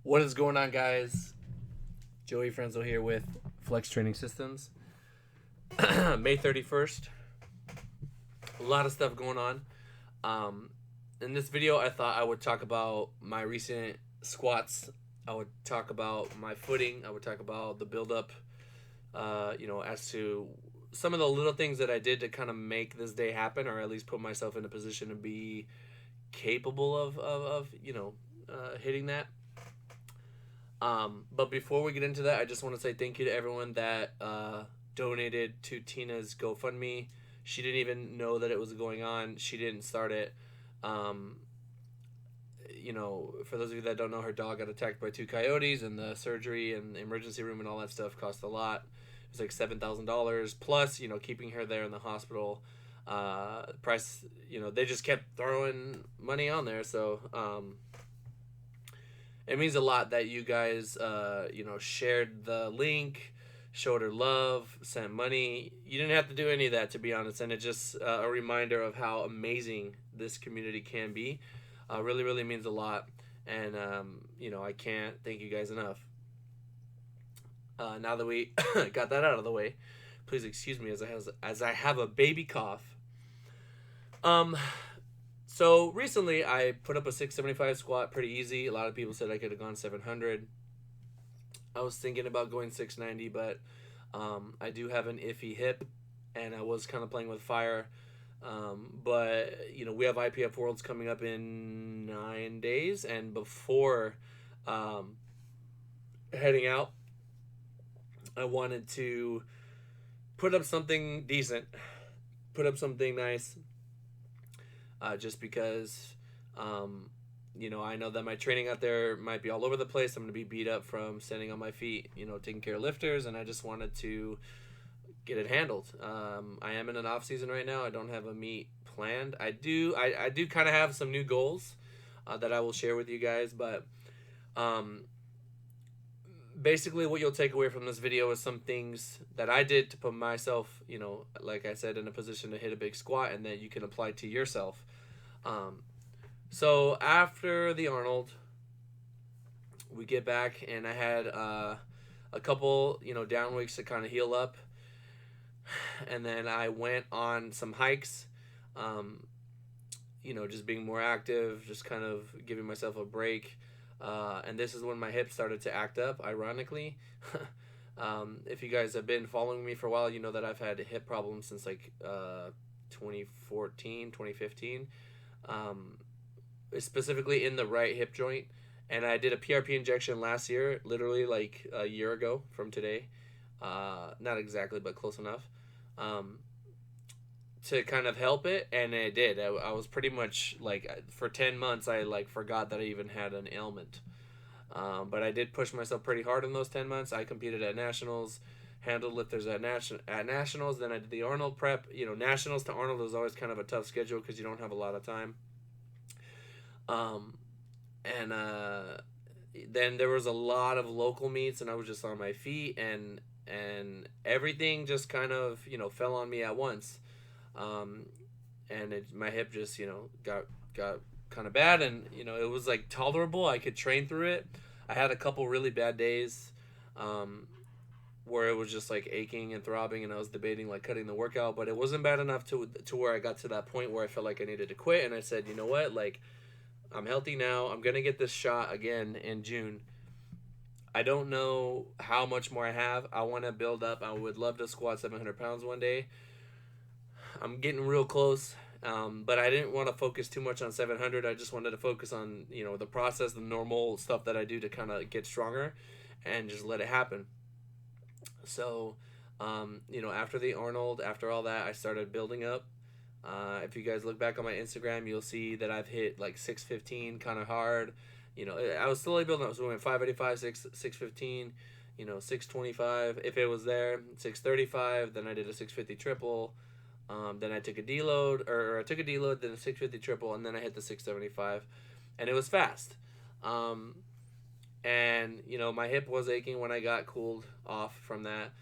What is going on, guys? Joey Franzo here with Flexx Training Systems. May 31st. A lot of stuff going on. In this video, I thought I would talk about my recent squats. I would talk about my footing. I would talk about the build-up, as to some of the little things that I did to kind of make this day happen, or at least put myself in a position to be capable of hitting that. But before we get into that, I just want to say thank you to everyone that donated to Tina's GoFundMe. She didn't even know that it was going on. She didn't start it. Um, for those of you that don't know, her dog got attacked by two coyotes, and the surgery and the emergency room and all that stuff cost a lot. It was like $7,000 plus, keeping her there in the hospital. Price, they just kept throwing money on there. So, it means a lot that you guys, shared the link, showed her love, sent money. You didn't have to do any of that, to be honest, and it's just a reminder of how amazing this community can be. Really, really means a lot, and I can't thank you guys enough. Now that we got that out of the way, please excuse me as I have a baby cough. So recently I put up a 675 squat pretty easy. A lot of people said I could have gone 700. I was thinking about going 690, but I do have an iffy hip, and I was kind of playing with fire. But we have IPF Worlds coming up in 9 days, and before heading out, I wanted to put up something decent, put up something nice. Just because, I know that my training out there might be all over the place. I'm going to be beat up from standing on my feet, taking care of lifters, and I just wanted to get it handled. I am in an off season right now. I don't have a meet planned. I do kind of have some new goals that I will share with you guys, but basically what you'll take away from this video is some things that I did to put myself, like I said, in a position to hit a big squat, and that you can apply to yourself. So after the Arnold, we get back, and I had a couple, down weeks to kind of heal up, and then I went on some hikes, just being more active, just kind of giving myself a break. And this is when my hip started to act up, ironically. If you guys have been following me for a while, you know that I've had hip problems since like 2014, 2015. Specifically in the right hip joint. And I did a PRP injection last year, literally like a year ago from today. Not exactly, but close enough. To kind of help it, and it did. I was pretty much like, for 10 months I like forgot that I even had an ailment. But I did push myself pretty hard in those 10 months. I competed at nationals, handled lifters at nationals. Then I did the Arnold prep. Nationals to Arnold is always kind of a tough schedule because you don't have a lot of time. And then there was a lot of local meets, and I was just on my feet, and everything just kind of fell on me at once. And my hip just got kind of bad, and it was like tolerable. I could train through it. I had a couple really bad days where it was just like aching and throbbing, and I was debating like cutting the workout, but it wasn't bad enough to where I got to that point where I felt like I needed to quit. And I said, you know what, like, I'm healthy now. I'm gonna get this shot again in June. I don't know how much more I have. I want to build up. I would love to squat 700 pounds one day. I'm getting real close, but I didn't want to focus too much on 700. I just wanted to focus on the process, the normal stuff that I do to kind of get stronger, and just let it happen. So, after the Arnold, after all that, I started building up. If you guys look back on my Instagram, you'll see that I've hit like 615 kind of hard. I was slowly building up. So we went 585, 615, 625 if it was there, 635. Then I did a 650 triple. Then I took a deload, or I took a deload, then a 650 triple, and then I hit the 675, and it was fast. And my hip was aching when I got cooled off from that.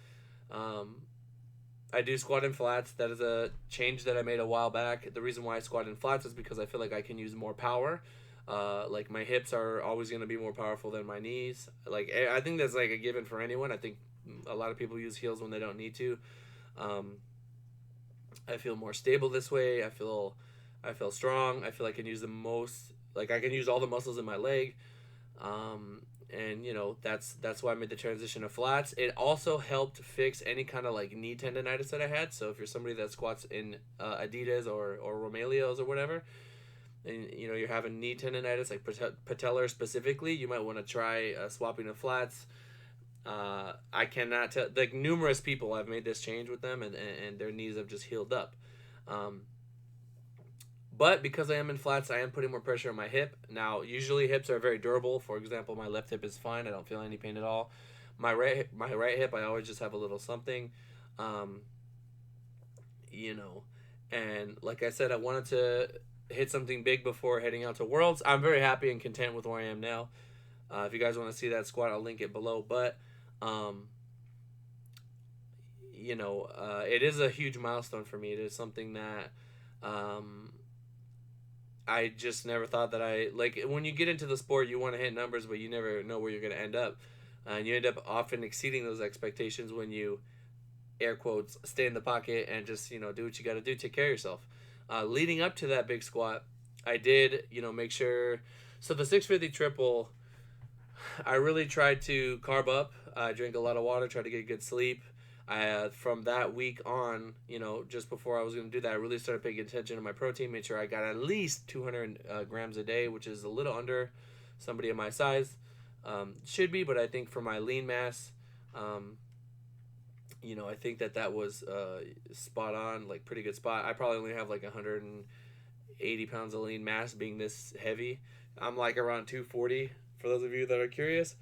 I do squat in flats. That is a change that I made a while back. The reason why I squat in flats is because I feel like I can use more power. Like my hips are always going to be more powerful than my knees. Like I think that's like a given for anyone. I think a lot of people use heels when they don't need to. Um, I feel more stable this way. I feel strong. I feel I can use the most. Like I can use all the muscles in my leg. And that's why I made the transition to flats. It also helped fix any kind of like knee tendonitis that I had. So if you're somebody that squats in Adidas or Romaleos or whatever, and you're having knee tendonitis like patellar specifically, you might want to try swapping to flats. I cannot tell, like numerous people I've made this change with them, and their knees have just healed up. Um, but because I am in flats, I am putting more pressure on my hip. Now, usually hips are very durable. For example, my left hip is fine. I don't feel any pain at all. My right hip, I always just have a little something. Um, you know, and like I said, I wanted to hit something big before heading out to Worlds. I'm very happy and content with where I am now. If you guys want to see that squat, I'll link it below. But um, it is a huge milestone for me. It is something that um, I just never thought that I like. When you get into the sport, you want to hit numbers, but you never know where you're going to end up, and you end up often exceeding those expectations when you, air quotes, stay in the pocket and just do what you got to do, take care of yourself. Leading up to that big squat, I did make sure. So the 650 triple, I really tried to carb up. I drank a lot of water, tried to get good sleep. From that week on, just before I was going to do that, I really started paying attention to my protein, made sure I got at least 200 grams a day, which is a little under somebody of my size. Should be, but I think for my lean mass, I think that was spot on, like pretty good spot. I probably only have like 180 pounds of lean mass being this heavy. I'm like around 240 for those of you that are curious.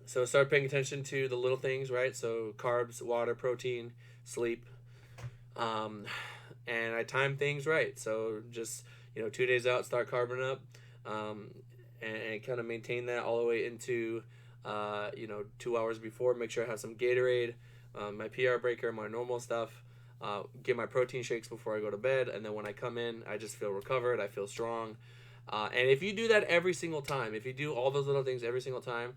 So start paying attention to the little things, right? So carbs, water, protein, sleep. Um, and I time things right. So just, 2 days out, start carbing up. And kind of maintain that all the way into, 2 hours before. Make sure I have some Gatorade, my PR breaker, my normal stuff. Get my protein shakes before I go to bed. And then when I come in, I just feel recovered. I feel strong. And if you do that every single time, if you do all those little things every single time,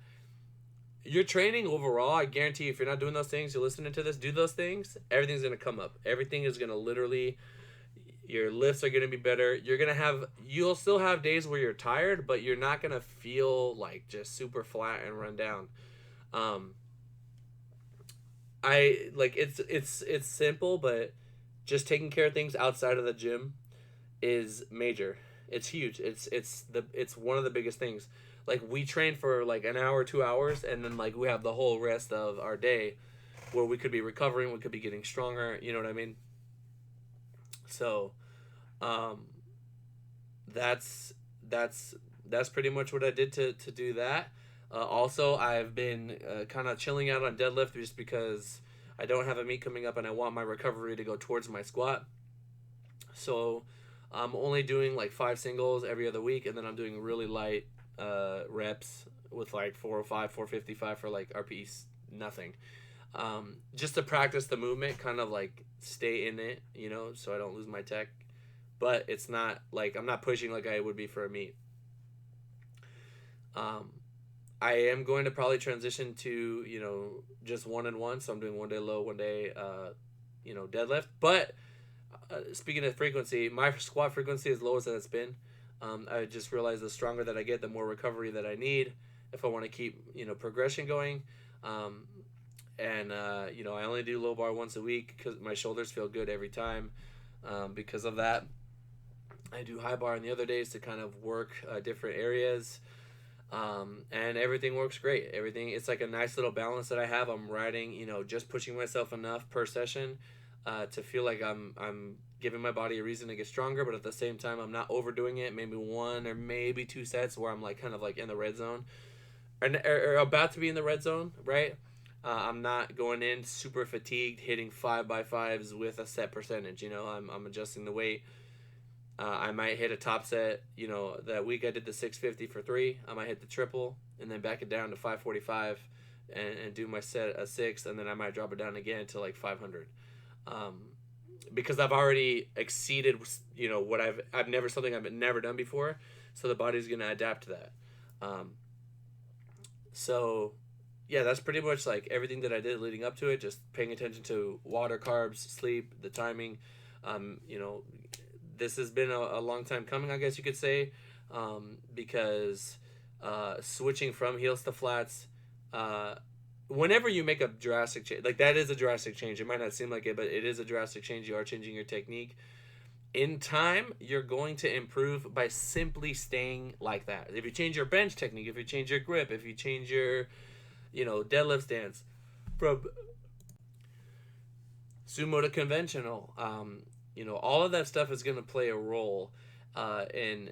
your training overall, I guarantee you, if you're not doing those things, you're listening to this, do those things, everything's going to come up. Everything is going to literally, your lifts are going to be better. You'll still have days where you're tired, but you're not going to feel like just super flat and run down. It's simple, but just taking care of things outside of the gym is major. It's huge. It's one of the biggest things. Like we train for like an hour, 2 hours, and then like we have the whole rest of our day where we could be recovering, we could be getting stronger. You know what I mean? So, that's that's pretty much what I did to do that. Also, I've been kind of chilling out on deadlift just because I don't have a meet coming up and I want my recovery to go towards my squat. So I'm only doing like 5 singles every other week, and then I'm doing really light reps with like 405, 455 for like RPEs, nothing. Just to practice the movement, kind of like stay in it, so I don't lose my tech. But it's not like I'm not pushing like I would be for a meet. I am going to probably transition to just 1 and 1, so I'm doing 1 day low, 1 day deadlift. But speaking of frequency, my squat frequency is lowest that it's been. I just realized the stronger that I get, the more recovery that I need if I want to keep progression going. I only do low bar once a week because my shoulders feel good every time. Because of that, I do high bar on the other days to kind of work different areas. And everything works great. It's like a nice little balance that I have. I'm riding, just pushing myself enough per session to feel like I'm giving my body a reason to get stronger, but at the same time, I'm not overdoing it. Maybe 1 or maybe 2 sets where I'm like kind of like in the red zone or about to be in the red zone, right? I'm not going in super fatigued, hitting 5x5s with a set percentage. I'm adjusting the weight. I might hit a top set. That week I did the 650 for 3. I might hit the triple and then back it down to 545 and do my set a 6, and then I might drop it down again to like 500. because I've already exceeded, what I've never done before, so the body's gonna adapt to that. Um, so yeah, that's pretty much like everything that I did leading up to it. Just paying attention to water, carbs, sleep, the timing. You know, this has been a long time coming, I guess you could say, because switching from heels to flats, uh, whenever you make a drastic change, like that is a drastic change. It might not seem like it, but it is a drastic change. You are changing your technique. In time, you're going to improve by simply staying like that. If you change your bench technique, if you change your grip, if you change your, deadlift stance from sumo to conventional, all of that stuff is going to play a role. And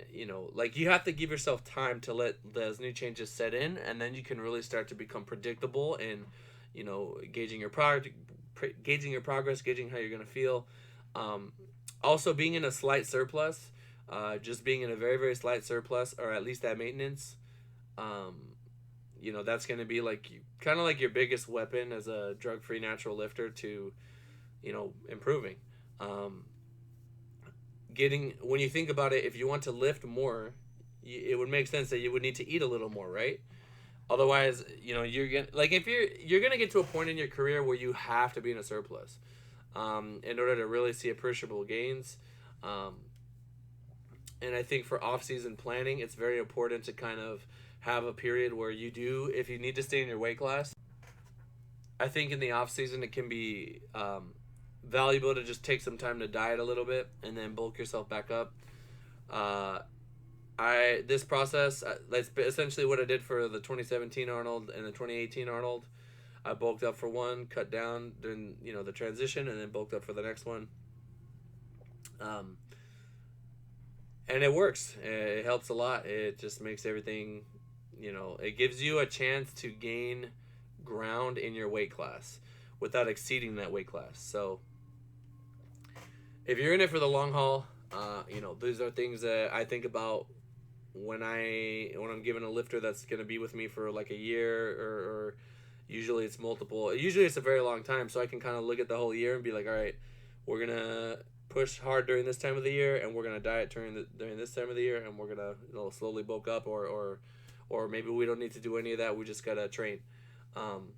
like you have to give yourself time to let those new changes set in, and then you can really start to become predictable and gauging your gauging your progress, gauging how you're going to feel. Also, being in a slight surplus, just being in a very very slight surplus, or at least at maintenance, that's going to be like kind of like your biggest weapon as a drug free natural lifter to improving. Um, Getting when you think about it, if you want to lift more, it would make sense that you would need to eat a little more, right? Otherwise, you're gonna like if you're gonna get to a point in your career where you have to be in a surplus, in order to really see appreciable gains. Um, and I think for off season planning, it's very important to kind of have a period where you do, if you need to stay in your weight class. I think in the off season it can be valuable to just take some time to diet a little bit and then bulk yourself back up. Uh, this process, that's essentially what I did for the 2017 Arnold and the 2018 Arnold. I bulked up for one, cut down during the transition, and then bulked up for the next one. Um, and it works. It helps a lot. It just makes everything, it gives you a chance to gain ground in your weight class without exceeding that weight class. So if you're in it for the long haul, these are things that I think about when I'm given a lifter that's going to be with me for like a year, or usually it's multiple. Usually it's a very long time, so I can kind of look at the whole year and be like, all right, we're gonna push hard during this time of the year, and we're gonna diet during this time of the year, and we're gonna slowly bulk up, or maybe we don't need to do any of that. We just gotta train. Um,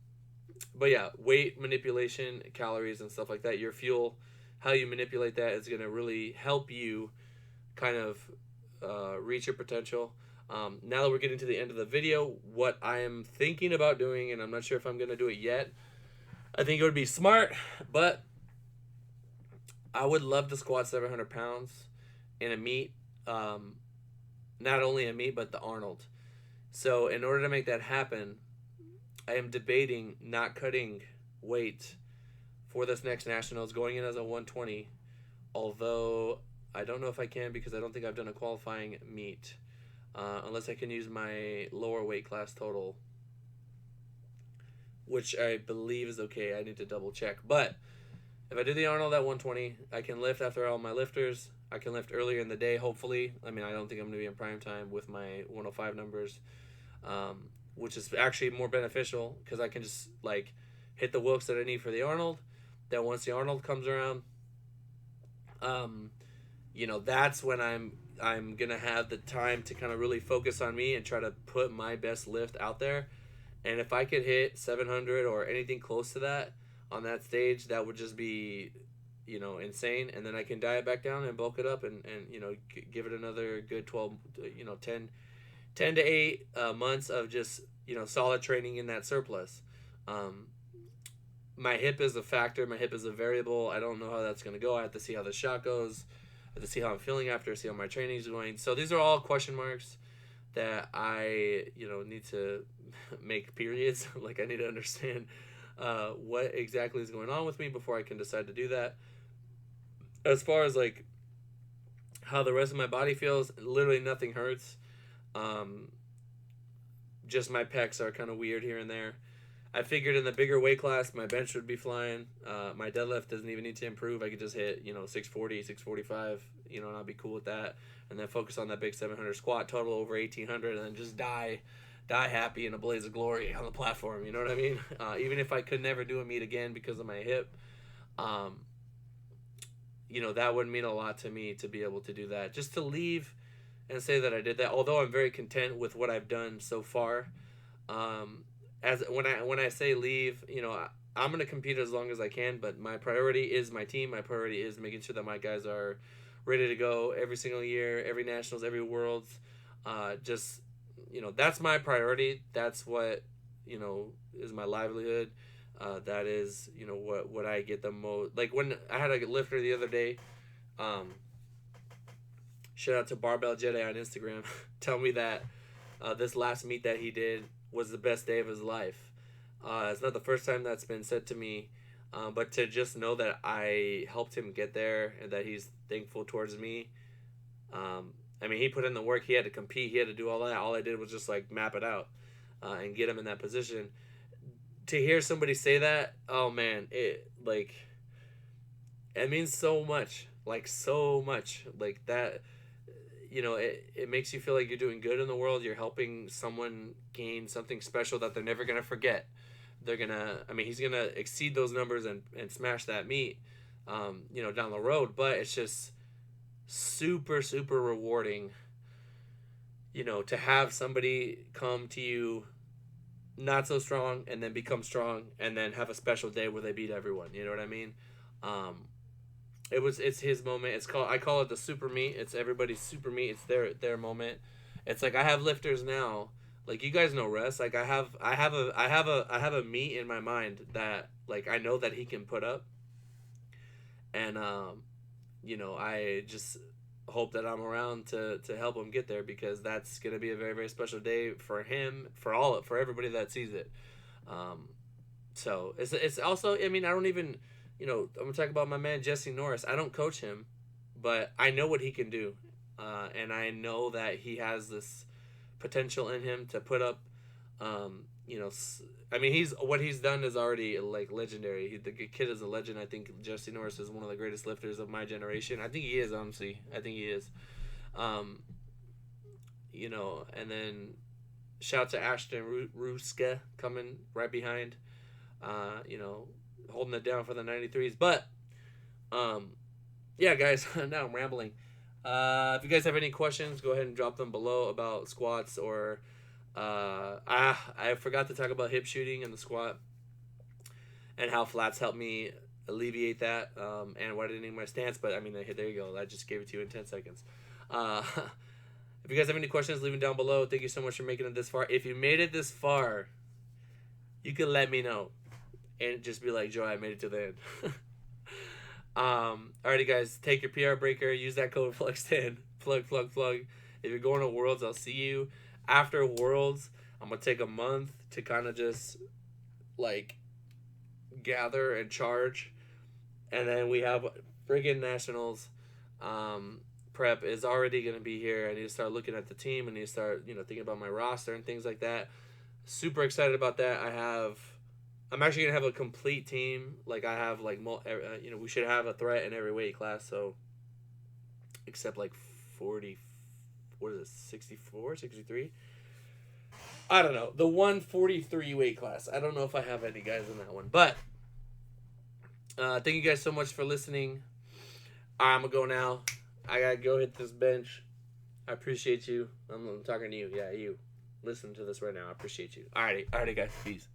but yeah, weight manipulation, calories, and stuff like that. Your fuel, how you manipulate that is gonna really help you kind of reach your potential. Now that we're getting to the end of the video, what I am thinking about doing, and I'm not sure if I'm going to do it yet, I think it would be smart, but I would love to squat 700 pounds in a meet, not only a meet, but the Arnold. So in order to make that happen, I am debating not cutting weight for this next Nationals, going in as a 120, although I don't know if I can because I don't think I've done a qualifying meet, unless I can use my lower weight class total, which I believe is okay. I need to double check. But if I do the Arnold at 120, I can lift after all my lifters. I can lift earlier in the day, hopefully. I mean, I don't think I'm going to be in prime time with my 105 numbers, which is actually more beneficial because I can just like hit the wilks that I need for the Arnold. Then once the Arnold comes around, that's when I'm gonna have the time to kind of really focus on me and try to put my best lift out there. And if I could hit 700 or anything close to that on that stage, that would just be insane. And then I can diet back down and bulk it up, and give it another good 12, 10 to 8 months of just solid training in that surplus. My hip is a factor. My hip is a variable. I don't know how that's going to go. I have to see how the shot goes. I have to see how I'm feeling after, see how my training is going. So these are all question marks that I, need to make periods. Like I need to understand what exactly is going on with me before I can decide to do that. As far as like how the rest of my body feels, literally nothing hurts. Just my pecs are kind of weird here and there. I figured in the bigger weight class, my bench would be flying. My deadlift doesn't even need to improve. I could just hit, 640, 645, and I'll be cool with that. And then focus on that big 700 squat, total over 1,800, and then just die happy in a blaze of glory on the platform. You know what I mean? Even if I could never do a meet again because of my hip, that would mean a lot to me to be able to do that. Just to leave and say that I did that. Although I'm very content with what I've done so far. As when I say leave, I'm gonna compete as long as I can. But my priority is my team. My priority is making sure that my guys are ready to go every single year, every nationals, every worlds. Just that's my priority. That's what is my livelihood. That is what I get the most. Like when I had a lifter the other day. Shout out to Barbell Jedi on Instagram. Tell me that this last meet that he did was the best day of his life. It's not the first time that's been said to me, but to just know that I helped him get there and that he's thankful towards me. I mean, he put in the work. He had to compete. He had to do all that. All I did was just like map it out and get him in that position. To hear somebody say that, oh man, it means so much. Like so much. Like that. It makes you feel like you're doing good in the world. You're helping someone gain something special that they're never gonna forget. He's gonna exceed those numbers and smash that meet, down the road. But it's just super, super rewarding, to have somebody come to you not so strong and then become strong and then have a special day where they beat everyone. You know what I mean? It's his moment. I call it the super meet. It's everybody's super meet. It's their moment. It's like I have lifters now. Like you guys know Russ. Like I have a meet in my mind that like I know that he can put up. And I just hope that I'm around to help him get there because that's gonna be a very, very special day for him, for everybody that sees it. So it's also, I don't even, I'm gonna talk about my man Jesse Norris. I don't coach him, but I know what he can do, and I know that he has this potential in him to put up. What he's done is already like legendary. The kid is a legend. I think Jesse Norris is one of the greatest lifters of my generation. I think he is, honestly. I think he is. And then shout out to Ashton Ruska coming right behind. Holding it down for the 93s. But, yeah, guys, now I'm rambling. If you guys have any questions, go ahead and drop them below about squats or I forgot to talk about hip shooting and the squat and how flats helped me alleviate that and widening my stance. But, there you go. I just gave it to you in 10 seconds. If you guys have any questions, leave them down below. Thank you so much for making it this far. If you made it this far, you can let me know. And just be like, Joe, I made it to the end. Alrighty, guys. Take your PR breaker. Use that code FLEXX10. Plug. If you're going to Worlds, I'll see you. After Worlds, I'm going to take a month to kind of just, gather and charge. And then we have friggin' Nationals. Prep is already going to be here. I need to start looking at the team. I need to start, thinking about my roster and things like that. Super excited about that. I'm actually going to have a complete team. Like, I have, we should have a threat in every weight class. So, except, 40, what is it, 64, 63? I don't know. The 143 weight class. I don't know if I have any guys in that one. But, thank you guys so much for listening. I'm going to go now. I got to go hit this bench. I appreciate you. I'm talking to you. Yeah, you. Listen to this right now. I appreciate you. Alrighty, guys. Peace.